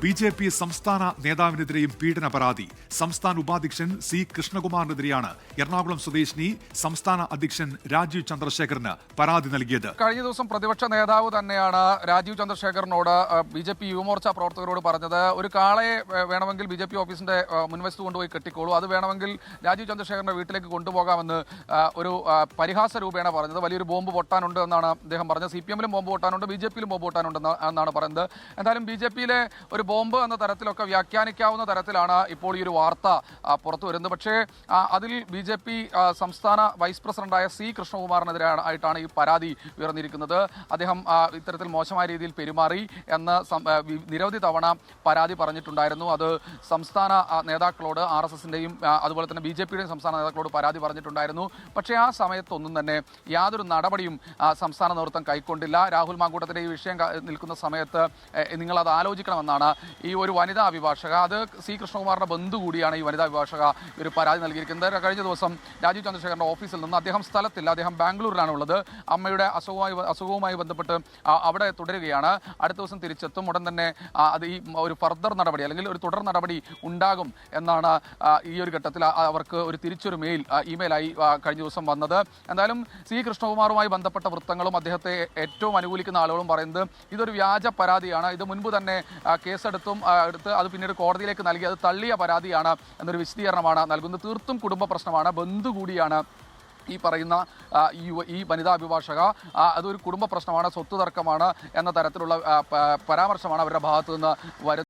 BJP സംസ്ഥാന നേതാവിനെതിരെയും പീഡന പരാതി. സംസ്ഥാന ഉപാധ്യക്ഷൻ സി കൃഷ്ണകുമാറിനെതിരെയാണ് എറണാകുളം സ്വദേശിനി സംസ്ഥാന അധ്യക്ഷൻ രാജീവ് ചന്ദ്രശേഖറിന് പരാതി നൽകിയത്. കഴിഞ്ഞ ദിവസം പ്രതിപക്ഷ നേതാവ് തന്നെയാണ് രാജീവ് ചന്ദ്രശേഖറിനോട് BJP യുവമോർച്ച പ്രവർത്തകരോട് പറഞ്ഞത്, ഒരു കാളയെ വേണമെങ്കിൽ BJP ഓഫീസിന്റെ മുൻവശത്ത് കൊണ്ടുപോയി കെട്ടിക്കോളൂ, അത് വേണമെങ്കിൽ രാജീവ് ചന്ദ്രശേഖറിന്റെ വീട്ടിലേക്ക് കൊണ്ടുപോകാമെന്ന് ഒരു പരിഹാസ രൂപേണ പറഞ്ഞത്. വലിയൊരു ബോംബ് പൊട്ടാനുണ്ട് എന്നാണ് അദ്ദേഹം പറഞ്ഞത്. CPM-ലും ബോംബ് പൊട്ടാനുണ്ട്, BJP-ലും ബോംബ് പൊട്ടാനുണ്ട് എന്നാണ് പറയുന്നത്. എന്തായാലും BJP-യിലെ ഒരു ബോംബ് എന്ന തരത്തിലൊക്കെ വ്യാഖ്യാനിക്കാവുന്ന തരത്തിലാണ് ഇപ്പോൾ ഈ ഒരു വാർത്ത പുറത്തു വരുന്നത്. പക്ഷേ അതിൽ BJP സംസ്ഥാന വൈസ് പ്രസിഡന്റായ സി കൃഷ്ണകുമാറിനെതിരെ ആയിട്ടാണ് ഈ പരാതി ഉയർന്നിരിക്കുന്നത്. അദ്ദേഹം ഇത്തരത്തിൽ മോശമായ രീതിയിൽ പെരുമാറി എന്ന് നിരവധി തവണ പരാതി പറഞ്ഞിട്ടുണ്ടായിരുന്നു. അത് സംസ്ഥാന നേതാക്കളോട്, RSSന്റെയും അതുപോലെ തന്നെ BJP-യുടെയും സംസ്ഥാന നേതാക്കളോട് പരാതി പറഞ്ഞിട്ടുണ്ടായിരുന്നു. പക്ഷേ ആ സമയത്തൊന്നും തന്നെ യാതൊരു നടപടിയും സംസ്ഥാന നേതൃത്വം കൈക്കൊണ്ടില്ല. രാഹുൽ മാങ്കൂട്ടത്തിന്റെ ഈ വിഷയം നിൽക്കുന്ന സമയത്ത് നിങ്ങളത് ആലോചിക്കണമെന്നാണ് ഈ ഒരു വനിതാ അഭിഭാഷക, അത് സി കൃഷ്ണകുമാറിന്റെ ബന്ധു കൂടിയാണ് ഈ വനിതാ അഭിഭാഷക ഒരു പരാതി നൽകിയിരിക്കുന്നത്. കഴിഞ്ഞ ദിവസം രാജീവ് ചന്ദ്രശേഖറിന്റെ ഓഫീസിൽ നിന്ന് അദ്ദേഹം സ്ഥലത്തില്ല, അദ്ദേഹം ബാംഗ്ലൂരിലാണ് ഉള്ളത്. അമ്മയുടെ അസുഖവുമായി ബന്ധപ്പെട്ട് അവിടെ തുടരുകയാണ്. അടുത്ത ദിവസം തിരിച്ചെത്തും. ഉടൻ തന്നെ അത് ഈ ഒരു ഫർദർ നടപടി അല്ലെങ്കിൽ ഒരു തുടർ നടപടി ഉണ്ടാകും എന്നാണ് ഈ ഒരു ഘട്ടത്തിൽ അവർക്ക് ഒരു തിരിച്ചൊരു ഇമെയിലായി കഴിഞ്ഞ ദിവസം വന്നത്. എന്തായാലും സി കൃഷ്ണകുമാറുമായി ബന്ധപ്പെട്ട വൃത്തങ്ങളും അദ്ദേഹത്തെ ഏറ്റവും അനുകൂലിക്കുന്ന ആളുകളും പറയുന്നത് ഇതൊരു വ്യാജ പരാതിയാണ്, ഇത് മുൻപ് തന്നെ കേസെടുത്ത് അത് പിന്നീട് കോടതിയിലേക്ക് നൽകി, അത് തള്ളിയ പരാതിയാണ് എന്നൊരു വിശദീകരണമാണ് നൽകുന്നത്. തീർത്തും കുടുംബ പ്രശ്നമാണ്, ബന്ധു കൂടിയാണ് ഈ പറയുന്ന ഈ വനിതാ അഭിഭാഷക. അതൊരു കുടുംബ പ്രശ്നമാണ്, സ്വത്ത് തർക്കമാണ് എന്ന തരത്തിലുള്ള പരാമർശമാണ് അവരുടെ ഭാഗത്തു നിന്ന് വരുന്നത്.